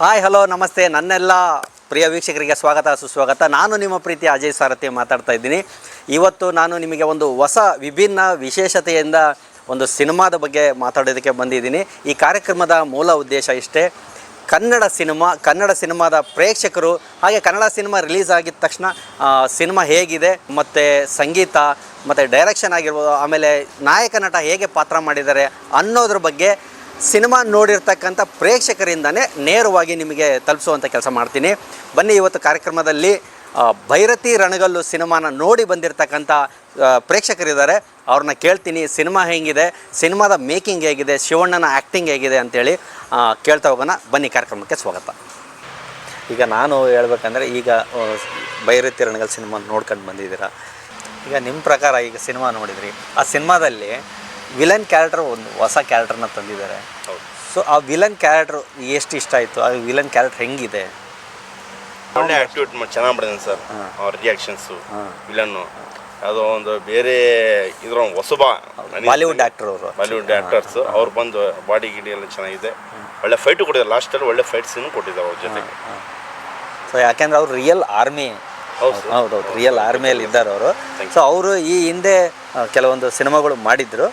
Hi hello ನಮಸ್ತೆ ನನ್ನೆಲ್ಲ ಪ್ರಿಯ ವೀಕ್ಷಕರಿಗೆ ಸ್ವಾಗತ ಸುಸ್ವಾಗತ. ನಾನು ನಿಮ್ಮ ಪ್ರೀತಿ ಅಜಯ್ ಸಾರಥಿ ಮಾತಾಡ್ತಾ ಇದ್ದೀನಿ. ಇವತ್ತು ನಾನು ನಿಮಗೆ ಒಂದು ಹೊಸ ವಿಭಿನ್ನ ವಿಶೇಷತೆಯಿಂದ ಒಂದು ಸಿನಿಮಾದ ಬಗ್ಗೆ ಮಾತಾಡೋದಕ್ಕೆ ಬಂದಿದ್ದೀನಿ. ಈ ಕಾರ್ಯಕ್ರಮದ ಮೂಲ ಉದ್ದೇಶ ಇಷ್ಟೇ, ಕನ್ನಡ ಸಿನಿಮಾದ ಪ್ರೇಕ್ಷಕರು ಹಾಗೆ ಕನ್ನಡ ಸಿನಿಮಾ ರಿಲೀಸ್ ಆಗಿದ ತಕ್ಷಣ ಸಿನಿಮಾ ಹೇಗಿದೆ ಮತ್ತು ಸಂಗೀತ ಮತ್ತು ಡೈರೆಕ್ಷನ್ ಆಗಿರ್ಬೋದು, ಆಮೇಲೆ ನಾಯಕ ನಟ ಹೇಗೆ ಪಾತ್ರ ಮಾಡಿದ್ದಾರೆ ಅನ್ನೋದ್ರ ಬಗ್ಗೆ ಸಿನಿಮಾ ನೋಡಿರ್ತಕ್ಕಂಥ ಪ್ರೇಕ್ಷಕರಿಂದನೇ ನೇರವಾಗಿ ನಿಮಗೆ ತಲುಪಿಸುವಂಥ ಕೆಲಸ ಮಾಡ್ತೀನಿ. ಬನ್ನಿ, ಇವತ್ತು ಕಾರ್ಯಕ್ರಮದಲ್ಲಿ ಭೈರತಿ ರಣಗಲ್ಲು ಸಿನಿಮಾನ ನೋಡಿ ಬಂದಿರತಕ್ಕಂಥ ಪ್ರೇಕ್ಷಕರಿದ್ದಾರೆ. ಅವ್ರನ್ನ ಕೇಳ್ತೀನಿ ಸಿನಿಮಾ ಹೇಗಿದೆ, ಸಿನಿಮಾದ ಮೇಕಿಂಗ್ ಹೇಗಿದೆ, ಶಿವಣ್ಣನ ಆ್ಯಕ್ಟಿಂಗ್ ಹೇಗಿದೆ ಅಂತೇಳಿ ಕೇಳ್ತಾ ಹೋಗೋಣ. ಬನ್ನಿ, ಕಾರ್ಯಕ್ರಮಕ್ಕೆ ಸ್ವಾಗತ. ಈಗ ನಾನು ಹೇಳ್ಬೇಕಂದ್ರೆ, ಈಗ ಭೈರತಿ ರಣಗಲ್ ಸಿನಿಮಾ ನೋಡ್ಕೊಂಡು ಬಂದಿದ್ದೀರಾ. ಈಗ ನಿಮ್ಮ ಪ್ರಕಾರ ಈಗ ಸಿನಿಮಾ ನೋಡಿದ್ರಿ, ಆ ಸಿನಿಮಾದಲ್ಲಿ ವಿಲನ್ ಕ್ಯಾರೆಕ್ಟರ್ ಒಂದು ಹೊಸ ಕ್ಯಾರೆಕ್ಟರ್ನ ತಂದಿದ್ದಾರೆ. ಸೊ ಆ ವಿಲನ್ ಕ್ಯಾರೆಕ್ಟರ್ ಎಷ್ಟು ಇಷ್ಟ ಆಯಿತು? ಆ ವಿಲನ್ ಕ್ಯಾರೆಕ್ಟರ್ ಹೆಂಗಿದೆ? ಒಳ್ಳೆ ಆ್ಯಕ್ಟಿವಿಟಿ ಚೆನ್ನಾಗಿ ಮಾಡಿದ್ದಾನೆ ಸರ್. ಅವ್ರ ರಿಯಾಕ್ಷನ್ಸು ವಿಲನ್ನು ಯಾವುದೋ ಒಂದು ಬೇರೆ ಇದ್ರ ಹೊಸಬ ಬಾಲಿವುಡ್ ಆ್ಯಕ್ಟರ್ ಅವರು, ಬಾಲಿವುಡ್ ಆ್ಯಕ್ಟರ್ಸು ಅವ್ರು ಬಂದು ಬಾಡಿ ಗಿಡಿ ಎಲ್ಲ ಚೆನ್ನಾಗಿದೆ. ಒಳ್ಳೆ ಫೈಟು ಕೊಟ್ಟಿದ್ದಾರೆ, ಲಾಸ್ಟಲ್ಲಿ ಒಳ್ಳೆ ಫೈಟ್ ಸೀನು ಕೊಟ್ಟಿದ್ದಾರೆ ಅವ್ರ ಜೊತೆಗೆ. ಸೊ ಯಾಕೆಂದ್ರೆ ಅವ್ರು ರಿಯಲ್ ಆರ್ಮಿ, ಹೌದೌದು ರಿಯಲ್ ಆರ್ಮಿಯಲ್ಲಿ ಇದ್ದಾರೆ ಅವರು. ಸೊ ಅವರು ಈ ಹಿಂದೆ ಕೆಲವೊಂದು ಸಿನಿಮಾಗಳು ಮಾಡಿದ್ರು.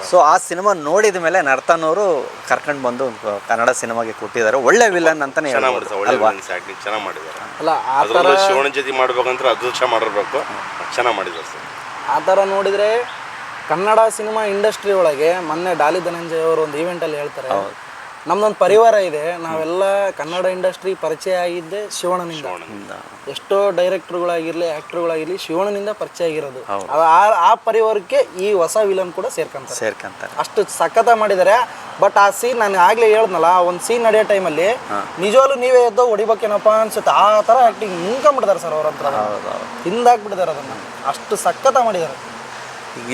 ಸೊ ಆ ಸಿನಿಮಾ ನೋಡಿದ ಮೇಲೆ ನರ್ತನವರು ಕರ್ಕೊಂಡು ಬಂದು ಕನ್ನಡ ಸಿನಿಮಾಗೆ ಕೊಟ್ಟಿದ್ದಾರೆ. ಒಳ್ಳೆ ವಿಲನ್ ಅಂತಾನೆ ಅಲ್ವಾ? ಚೆನ್ನಾಗಿ ಮಾಡಿದ್ದಾರೆ. ಅಲ್ಲ ಶಿವಣ್ಣ ಜೊತೆ ಮಾಡ್ಬೇಕಂದ್ರೆ ಅದೃಷ್ಟ ಮಾಡಿರ್ಬೇಕು, ಚೆನ್ನಾಗಿ ಮಾಡಿದ್ದಾರೆ ಸರ್. ಆ ಥರ ನೋಡಿದರೆ ಕನ್ನಡ ಸಿನಿಮಾ ಇಂಡಸ್ಟ್ರಿ ಒಳಗೆ ಮೊನ್ನೆ ಡಾಲಿ ಧನಂಜಯ ಅವರು ಒಂದು ಈವೆಂಟಲ್ಲಿ ಹೇಳ್ತಾರೆ, ನಮ್ದೊಂದು ಪರಿವಾರ ಇದೆ, ನಾವೆಲ್ಲ ಕನ್ನಡ ಇಂಡಸ್ಟ್ರಿ ಪರಿಚಯ ಆಗಿದ್ದೆ ಶಿವಣ್ಣನಿಂದ. ಎಷ್ಟೋ ಡೈರೆಕ್ಟರ್ಗಳಾಗಿರ್ಲಿ ಆ್ಯಕ್ಟರ್ಗಳಾಗಿರಲಿ ಶಿವಣ್ಣನಿಂದ ಪರಿಚಯ ಆಗಿರೋದು. ಆ ಪರಿವಾರಕ್ಕೆ ಈ ಹೊಸ ವಿಲನ್ ಕೂಡ ಸೇರ್ಕೊಂತಾರೆ. ಅಷ್ಟು ಸಖತ ಮಾಡಿದ್ದಾರೆ. ಬಟ್ ಆ ಸೀನ್ ನಾನು ಆಗ್ಲೇ ಹೇಳ್ದನಲ್ಲ, ಒಂದು ಸೀನ್ ನಡೆಯೋ ಟೈಮಲ್ಲಿ ನಿಜವಾಗ್ಲೂ ನೀವೇ ಎದ್ದೋ ಹೊಡಿಬೇಕೇನಪ್ಪ ಅನ್ಸುತ್ತೆ. ಆ ಥರ ಆ್ಯಕ್ಟಿಂಗ್ ಮುಂದ್ಕೊಂಡ್ಬಿಡ್ತಾರೆ ಸರ್ ಅವ್ರ ಹತ್ರ, ಹಿಂದಾಕ್ಬಿಟ್ಟಿದ್ದಾರೆ ಅದನ್ನು. ಅಷ್ಟು ಸಖತ ಮಾಡಿದ್ದಾರೆ.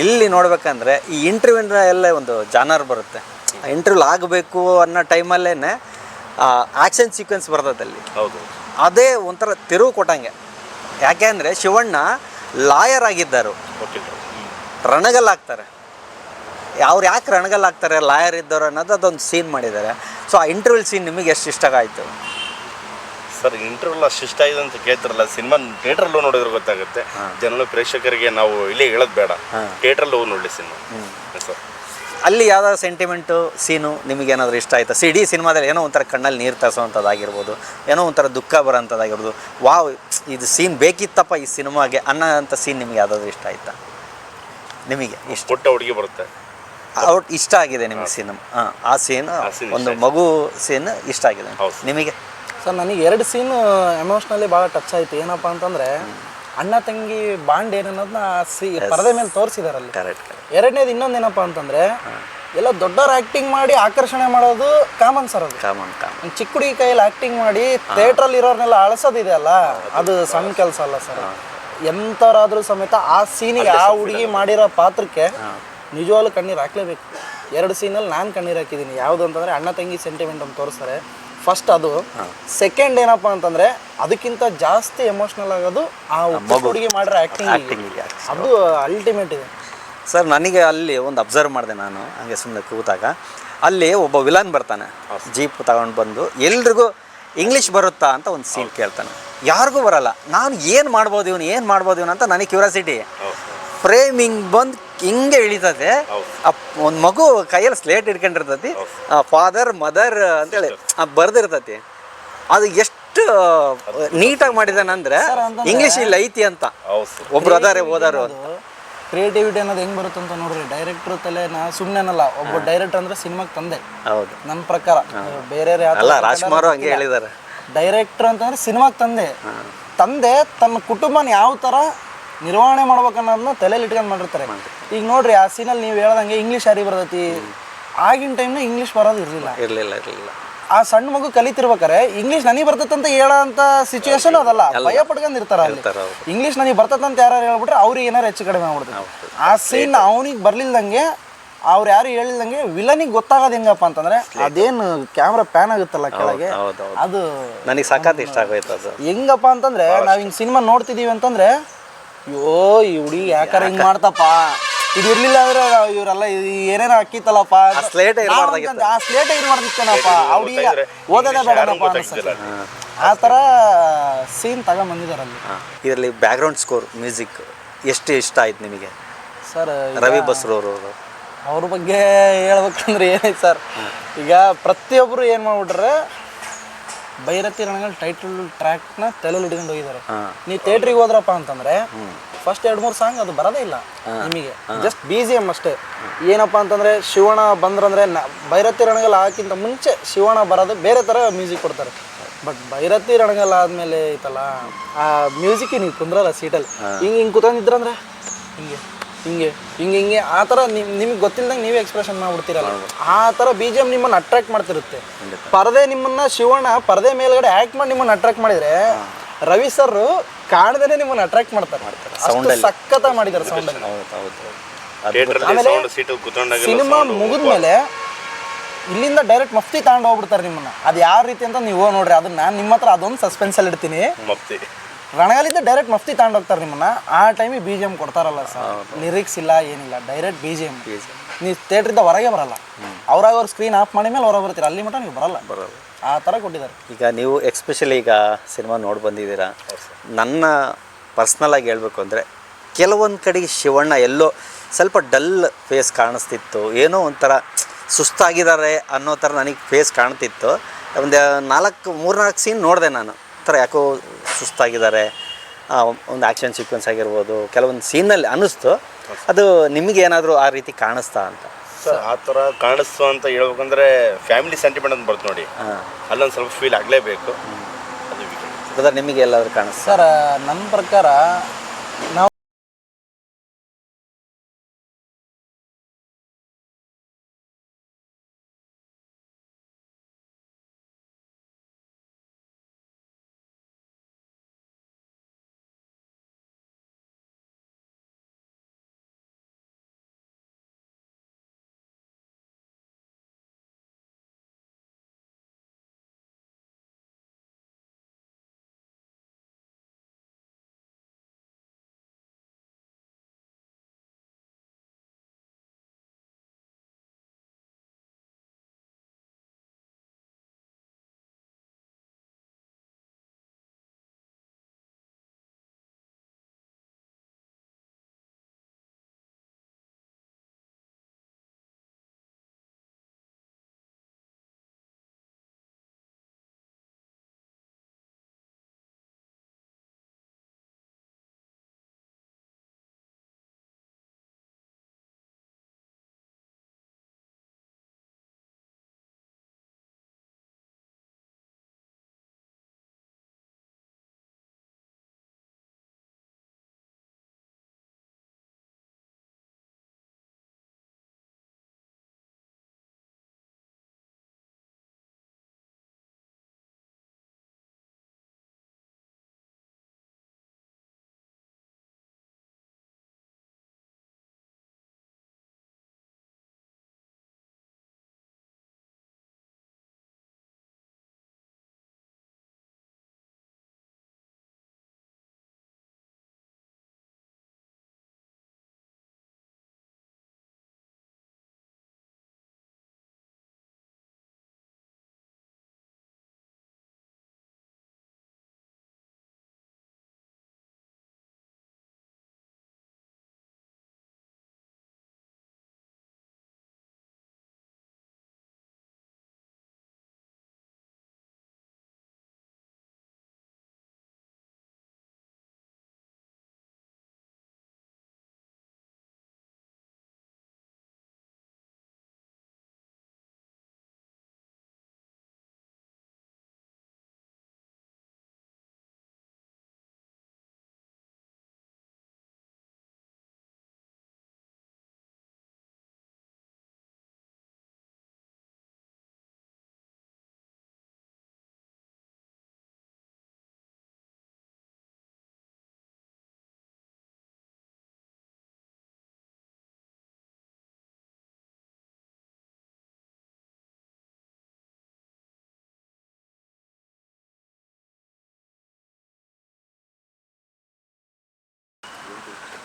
ಇಲ್ಲಿ ನೋಡ್ಬೇಕಂದ್ರೆ ಈ ಇಂಟರ್ವ್ಯೂನ ಎಲ್ಲ ಒಂದು ಜಾನರ್ ಬರುತ್ತೆ. ಇಂಟರ್ವ್ಯೂ ಆಗಬೇಕು ಅನ್ನೋ ಟೈಮಲ್ಲೇ ಆ್ಯಕ್ಷನ್ ಸೀಕ್ವೆನ್ಸ್ ಬರ್ತದಲ್ಲಿ. ಹೌದು, ಅದೇ ಒಂಥರ ತಿರುವು ಕೊಟ್ಟಂಗೆ. ಯಾಕೆ ಅಂದರೆ ಶಿವಣ್ಣ ಲಾಯರ್ ಆಗಿದ್ದರು, ರಣಗಲ್ ಆಗ್ತಾರೆ. ಅವ್ರು ಯಾಕೆ ರಣಗಲ್ ಆಗ್ತಾರೆ, ಲಾಯರ್ ಇದ್ದವರು ಅನ್ನೋದು ಅದೊಂದು ಸೀನ್ ಮಾಡಿದ್ದಾರೆ. ಸೊ ಆ ಇಂಟರ್ವ್ಯೂ ಸೀನ್ ನಿಮಗೆ ಎಷ್ಟು ಇಷ್ಟ ಆಯಿತು ಸರ್? ಇಂಟರ್ವ್ಯೂಲ್ ಅಷ್ಟು ಇಷ್ಟ ಆಗಿದೆ ಅಂತ ಕೇಳ್ತಾರಲ್ಲ, ಸಿನಿಮಾ ಥಿಯೇಟ್ರಲ್ಲೂ ನೋಡಿದ್ರೆ ಗೊತ್ತಾಗುತ್ತೆ. ಜನರು ಪ್ರೇಕ್ಷಕರಿಗೆ ನಾವು ಇಲ್ಲೇ ಹೇಳೋದು ಬೇಡ, ಥಿಯೇಟ್ರಲ್ಲಿ ಹೋಗಿ ನೋಡಲಿ ಸಿನಿಮಾ ಸರ್. ಅಲ್ಲಿ ಯಾವ್ದಾದ್ರು ಸೆಂಟಿಮೆಂಟು ಸೀನು ನಿಮಗೇನಾದರೂ ಇಷ್ಟ ಆಯಿತಾ? ಇಡೀ ಸಿನಿಮಾದಲ್ಲಿ ಏನೋ ಒಂಥರ ಕಣ್ಣಲ್ಲಿ ನೀರು ತರಿಸೋವಂಥದ್ದಾಗಿರ್ಬೋದು, ಏನೋ ಒಂಥರ ದುಃಖ ಬರೋಂಥದ್ದಾಗಿರ್ಬೋದು, ವಾವ್ ಇದು ಸೀನ್ ಬೇಕಿತ್ತಪ್ಪ ಈ ಸಿನಿಮಾಗೆ ಅನ್ನೋಂಥ ಸೀನ್ ನಿಮಗೆ ಯಾವುದಾದ್ರು ಇಷ್ಟ ಆಯಿತಾ? ನಿಮಗೆ ಇಷ್ಟ ಪುಟ್ಟ ಹುಡುಗಿ ಬರುತ್ತೆ, ಅವ್ರು ಇಷ್ಟ ಆಗಿದೆ ನಿಮಗೆ ಸಿನಿಮಾ? ಆ ಸೀನ್ ಒಂದು ಮಗು ಸೀನ್ ಇಷ್ಟ ಆಗಿದೆ ನಿಮಗೆ? ಸರ್ ನನಗೆ 2 ಸೀನು ಎಮೋಷ್ನಲಿ ಭಾಳ ಟಚ್ ಆಯಿತು. ಏನಪ್ಪ ಅಂತಂದರೆ ಅಣ್ಣ ತಂಗಿ ಬಾಂಡ್ ಏನನ್ನೋದನ್ನ ಪರದೆ ಮೇಲೆ ತೋರಿಸಿದಾರಲ್ಲಿ. ಎರಡನೇದು ಇನ್ನೊಂದೇನಪ್ಪ ಅಂತಂದರೆ, ಎಲ್ಲ ದೊಡ್ಡವ್ರು ಆ್ಯಕ್ಟಿಂಗ್ ಮಾಡಿ ಆಕರ್ಷಣೆ ಮಾಡೋದು ಕಾಮನ್ ಸರ್. ಅದು ಕಾಮನ್. ಚಿಕ್ಕ ಹುಡುಗಿ ಕೈಯಲ್ಲಿ ಆ್ಯಕ್ಟಿಂಗ್ ಮಾಡಿ ಥಿಯೇಟ್ರಲ್ಲಿ ಇರೋರ್ನೆಲ್ಲ ಅಳಿಸೋದಿದೆ ಅಲ್ಲ, ಅದು ಸಣ್ಣ ಕೆಲಸ ಅಲ್ಲ ಸರ್. ಎಂಥವ್ರಾದ್ರೂ ಸಮೇತ ಆ ಸೀನಿಗೆ, ಆ ಹುಡುಗಿ ಮಾಡಿರೋ ಪಾತ್ರಕ್ಕೆ ನಿಜವಾಗ್ಲೂ ಕಣ್ಣೀರು ಹಾಕ್ಲೇಬೇಕು. 2 ಸೀನಲ್ಲಿ ನಾನು ಕಣ್ಣೀರು ಹಾಕಿದ್ದೀನಿ. ಯಾವುದು ಅಂತಂದರೆ ಅಣ್ಣ ತಂಗಿ ಸೆಂಟಿಮೆಂಟ್ ಅಂತ ತೋರಿಸ್ತಾರೆ ಫಸ್ಟ್, ಅದು. ಸೆಕೆಂಡ್ ಏನಪ್ಪ ಅಂತಂದರೆ ಅದಕ್ಕಿಂತ ಜಾಸ್ತಿ ಎಮೋಷ್ನಲ್ ಆಗೋದು ಆ ಹುಡುಗಿ ಮಾಡಿರೋ ಆ್ಯಕ್ಟಿಂಗ್, ಅದು ಅಲ್ಟಿಮೇಟ್ ಇದೆ ಸರ್. ನನಗೆ ಅಲ್ಲಿ ಒಂದು ಅಬ್ಸರ್ವ್ ಮಾಡಿದೆ ನಾನು, ಹಂಗೆ ಸುಮ್ಮನೆ ಕೂತಾಗ. ಅಲ್ಲಿ ಒಬ್ಬ ವಿಲನ್ ಬರ್ತಾನೆ, ಜೀಪ್ ತಗೊಂಡು ಬಂದು ಎಲ್ರಿಗೂ ಇಂಗ್ಲೀಷ್ ಬರುತ್ತಾ ಅಂತ ಒಂದು ಸೀನ್ ಕೇಳ್ತಾನೆ. ಯಾರಿಗೂ ಬರಲ್ಲ. ನಾನು ಏನು ಮಾಡ್ಬೋದು ಇವನು ಅಂತ ನನಗೆ ಕ್ಯೂರಿಯಾಸಿಟಿ. ಫ್ರೇಮಿಂಗ್ ಬಂದು ಹಿಂಗೆ ಇಳಿತದೆ. ಒಂದು ಮಗು ಕೈಯಲ್ಲಿ ಸ್ಲೇಟ್ ಹಿಡ್ಕೊಂಡಿರ್ತತಿ, ಫಾದರ್ ಮದರ್ ಅಂತೇಳಿ ಬರ್ದಿರ್ತತಿ. ಅದು ಎಷ್ಟು ನೀಟಾಗಿ ಮಾಡಿದಾನಂದ್ರೆ ಇಂಗ್ಲೀಷ್ ಇಲ್ಲಿ ಐತಿ ಅಂತ ಒಬ್ರು ಅದಾರೆ ಓದಾರು. ಕ್ರಿಯೇಟಿವಿಟಿ ಅನ್ನೋದು ಹೆಂಗೆ ಬರುತ್ತೆ ಅಂತ ನೋಡ್ರಿ, ಡೈರೆಕ್ಟರ್ ತಲೆನ ಸುಮ್ಮನೆನಲ್ಲ. ಒಬ್ಬ ಡೈರೆಕ್ಟರ್ ಅಂದ್ರೆ ಸಿನಿಮಾಗೆ ತಂದೆ. ಹೌದು, ನನ್ನ ಪ್ರಕಾರ. ಬೇರೆ ರಾಜ್ಕುಮಾರ್ ಹಂಗೆ ಹೇಳಿದ್ದಾರೆ. ಡೈರೆಕ್ಟರ್ ಅಂತಂದ್ರೆ ಸಿನಿಮಾಗೆ ತಂದೆ ತನ್ನ ಕುಟುಂಬನ ಯಾವ ಥರ ನಿರ್ವಹಣೆ ಮಾಡ್ಬೇಕನ್ನೋದನ್ನ ತಲೆಯಲ್ಲಿ ಇಟ್ಕೊಂಡು ಮಾಡಿರ್ತಾರೆ. ಈಗ ನೋಡ್ರಿ, ಆ ಸೀನಲ್ಲಿ ನೀವು ಹೇಳ್ದಂಗೆ ಇಂಗ್ಲೀಷ್ ಯಾರಿಗೆ ಬರ್ತೈತಿ, ಆಗಿನ ಟೈಮ್ನ ಇಂಗ್ಲೀಷ್ ಬರೋದು ಇರಲಿಲ್ಲ. ಆ ಸಣ್ಣ ಮಗು ಕಲಿತಿರ್ಬೇಕಾರೆ ಇಂಗ್ಲೀಷ್ ನನಗೆ ಬರ್ತದಂತ ಹೇಳೋಂಥ ಸಿಚುವೇಶನ್ ಅದಲ್ಲ, ಭಯ ಪಡ್ಕೊಂಡಿರ್ತಾರ ಅಲ್ಲಿ. ಇಂಗ್ಲೀಷ್ ನನಗೆ ಬರ್ತದಂತ ಯಾರು ಹೇಳ್ಬಿಟ್ರೆ ಅವ್ರಿಗೆ ಏನಾರು ಹೆಚ್ಚು ಕಡಿಮೆ ಆಗ್ಬಿಡ್ತಾರೆ. ಆ ಸೀನ್ ಅವನಿಗೆ ಬರ್ಲಿಲ್ದಂಗೆ, ಅವ್ರು ಯಾರು ಹೇಳಿಲ್ದಂಗೆ ವಿಲನಿಗೆ ಗೊತ್ತಾಗೋದು ಹೆಂಗಪ್ಪ ಅಂತಂದ್ರೆ, ಅದೇನು ಕ್ಯಾಮ್ರಾ ಪ್ಯಾನ್ ಆಗುತ್ತಲ್ಲ ಕೆಳಗೆ, ಅದು ನನಗೆ ಸಖತ್ ಇಷ್ಟ ಆಗೋಯ್ತು. ಅದು ಹೆಂಗಪ್ಪ ಅಂತಂದ್ರೆ, ನಾವು ಹಿಂಗೆ ಸಿನಿಮಾ ನೋಡ್ತಿದೀವಿ ಅಂತಂದ್ರೆ, ಅಯ್ಯೋ ಈ ಹುಡುಗಿ ಯಾಕಾರ ಹಿಂಗೆ ಮಾಡ್ತಪ್ಪ ಇದು ಇರ್ಲಿಲ್ಲ ಅಂದ್ರೆ ಇವರೆಲ್ಲ ಏನೇನೋ ಹಾಕಿತ್ತಲ್ಲಪ್ಪ ಆ slate ಇರ್ಬಾರ್ದಾಗಿತ್ತು. ಆ ಸ್ಲೇಟೇ ಇರ್ಬಾರ್ದಿತ್ತೇನಪ್ಪ ಅವ್ರಿಗೆ ಓದೋದೇ ಬೇಡನಪ್ಪ ಅನ್ಸುತ್ತೆ ಆ ಥರ ಸೀನ್ ತಗೊಂಬಂದಿದಾರಲ್ಲಿ. ಇದರಲ್ಲಿ ಬ್ಯಾಕ್ಗ್ರೌಂಡ್ ಸ್ಕೋರ್ ಮ್ಯೂಸಿಕ್ ಎಷ್ಟು ಇಷ್ಟ ಆಯ್ತು ನಿಮಗೆ? ಸರ್ ರವಿ ಬಸ್ರೂರು ಅವ್ರ ಬಗ್ಗೆ ಹೇಳ್ಬೇಕಂದ್ರೆ ಏನೈತೆ ಸರ್, ಈಗ ಪ್ರತಿಯೊಬ್ಬರು ಏನು ಮಾಡ್ಬಿಟ್ರೆ ಭೈರತಿ ರಣಗಳ ಟೈಟಲ್ ಟ್ರ್ಯಾಕ್ನ ತಲೆಯಲ್ಲಿ ಹಿಡ್ಕೊಂಡು ಹೋಗಿದ್ದಾರೆ. ನೀವು ಥಿಯೇಟ್ರಿಗೆ ಹೋದ್ರಪ್ಪ ಅಂತಂದ್ರೆ ಫಸ್ಟ್ 2-3 ಸಾಂಗ್ ಅದು ಬರೋದೇ ಇಲ್ಲ ನಿಮಗೆ, ಜಸ್ಟ್ BGM ಅಷ್ಟೇ. ಏನಪ್ಪ ಅಂತಂದ್ರೆ ಶಿವಣ್ಣ ಬಂದ್ರಂದ್ರೆ ಭೈರತಿ ರಣಗಲ್ ಹಾಕಿಂತ ಮುಂಚೆ ಶಿವಣ್ಣ ಬರೋದು ಬೇರೆ ಥರ ಮ್ಯೂಸಿಕ್ ಕೊಡ್ತಾರೆ. ಬಟ್ ಭೈರತಿ ರಣಗಲ್ ಆದಮೇಲೆ ಐತಲ್ಲ ಆ ಮ್ಯೂಸಿಕ್ ನೀವು ಕುಂದ್ರಲ್ಲ ಸೀಟಲ್ಲಿ ಹಿಂಗೆ ಕೂತ್ಕೊಂಡಿದ್ರಂದ್ರೆ ಹಿಂಗೆ ಹಿಂಗೆ ಹಿಂಗೆ ಹಿಂಗೆ ಆ ಥರ ನಿಮ್ಗೆ ಗೊತ್ತಿಲ್ದಂಗೆ ನೀವೇ ಎಕ್ಸ್ಪ್ರೆಷನ್ ಮಾಡ್ಬಿಡ್ತೀರಲ್ಲ, ಆ ಥರ BGM ನಿಮ್ಮನ್ನು ಅಟ್ರಾಕ್ಟ್ ಮಾಡ್ತಿರುತ್ತೆ. ಪರದೆ ನಿಮ್ಮನ್ನ ಶಿವಣ್ಣ ಪರದೆ ಮೇಲ್ಗಡೆ ಆ್ಯಕ್ಟ್ ಮಾಡಿ ನಿಮ್ಮನ್ನು ಅಟ್ರಾಕ್ಟ್ ಮಾಡಿದರೆ ರವಿ ಸರ್ ಕಾಣದೇನೆ ನಿಮ್ಮನ್ನು ಅಟ್ರಾಕ್ಟ್ ಮಾಡ್ತಾರೆ. ಅಷ್ಟು ಸಖತ್ತ ಮಾಡಿದ್ದಾರೆ ಸೌಂಡಲ್ಲಿ. ಆಮೇಲೆ ಸಿನಿಮಾ ಮುಗಿದ್ಮೇಲೆ ಇಲ್ಲಿಂದ ಡೈರೆಕ್ಟ್ ಮಫ್ತಿ ತಗೊಂಡು ಹೋಗ್ಬಿಡ್ತಾರೆ ನಿಮ್ಮನ್ನ. ಅದು ಯಾವ ರೀತಿ ಅಂತ ನೀವು ನೋಡ್ರಿ, ಅದನ್ನ ನಾನು ನಿಮ್ಮ ಹತ್ರ ಅದೊಂದು ಸಸ್ಪೆನ್ಸಲ್ಲಿ ಇಡ್ತೀನಿ. ರಣಗಲಿಂದ ಡೈರೆಕ್ಟ್ ಮಫ್ತಿ ತಗೊಂಡು ಹೋಗ್ತಾರೆ ನಿಮ್ಮನ್ನ. ಆ ಟೈಮಿಗೆ BGM ಕೊಡ್ತಾರಲ್ಲ ಸರ್, ಲಿರಿಕ್ಸ್ ಇಲ್ಲ ಏನಿಲ್ಲ, ಡೈರೆಕ್ಟ್ BGM. ನೀವು ಥಿಯೇಟ್ರಿಂದ ಹೊರಗೆ ಬರಲ್ಲ, ಅವ್ರ ಸ್ಕ್ರೀನ್ ಆಫ್ ಮಾಡಿ ಮೇಲೆ ಹೊರಗೆ ಬರ್ತೀರ, ಅಲ್ಲಿ ಮಟ್ಟ ನೀವು ಬರಲ್ಲ ಆ ಥರ ಕೊಟ್ಟಿದ್ದಾರೆ. ಈಗ ನೀವು ಎಕ್ಸ್ಪೆಷಲಿ ಈಗ ಸಿನಿಮಾ ನೋಡಿ ಬಂದಿದ್ದೀರಾ, ನನ್ನ ಪರ್ಸ್ನಲಾಗಿ ಹೇಳ್ಬೇಕು ಅಂದರೆ ಕೆಲವೊಂದು ಕಡೆಗೆ ಶಿವಣ್ಣ ಎಲ್ಲೋ ಸ್ವಲ್ಪ ಡಲ್ ಫೇಸ್ ಕಾಣಿಸ್ತಿತ್ತು, ಏನೋ ಒಂಥರ ಸುಸ್ತಾಗಿದ್ದಾರೆ ಅನ್ನೋ ಥರ ನನಗೆ ಫೇಸ್ ಕಾಣ್ತಿತ್ತು. ಒಂದು 3-4 ಸೀನ್ ನೋಡಿದೆ ನಾನು, ಥರ ಯಾಕೋ ಸುಸ್ತಾಗಿದ್ದಾರೆ, ಒಂದು ಆ್ಯಕ್ಷನ್ ಸೀಕ್ವೆನ್ಸ್ ಆಗಿರ್ಬೋದು, ಕೆಲವೊಂದು ಸೀನಲ್ಲಿ ಅನ್ನಿಸ್ತು. ಅದು ನಿಮಗೆ ಏನಾದರೂ ಆ ರೀತಿ ಕಾಣಿಸ್ತಾ ಅಂತ? ಸರ್ ಆ ಥರ ಕಾಣಿಸ್ತು ಅಂತ ಹೇಳ್ಬೇಕಂದ್ರೆ ಫ್ಯಾಮಿಲಿ ಸೆಂಟಿಮೆಂಟ್ ಅಂತ ಬರ್ತು ನೋಡಿ, ಅಲ್ಲೊಂದು ಸ್ವಲ್ಪ ಫೀಲ್ ಆಗಲೇಬೇಕು. ಅದು ನಿಮಗೆ ಎಲ್ಲಾದರೂ ಕಾಣಿಸ್ತಾ? ಸರ್ ನನ್ನ ಪ್ರಕಾರ ನಾವು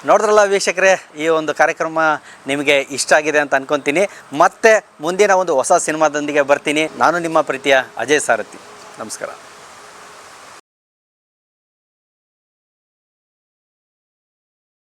ನೋಡಿದ್ರಲ್ಲ ವೀಕ್ಷಕರೇ, ಈ ಒಂದು ಕಾರ್ಯಕ್ರಮ ನಿಮಗೆ ಇಷ್ಟ ಆಗಿದೆ ಅಂತ ಅನ್ಕೊತೀನಿ. ಮತ್ತೆ ಮುಂದಿನ ಒಂದು ಹೊಸ ಸಿನಿಮಾದೊಂದಿಗೆ ಬರ್ತೀನಿ. ನಾನು ನಿಮ್ಮ ಪ್ರೀತಿಯ ಅಜಯ್ ಸಾರಥಿ. ನಮಸ್ಕಾರ.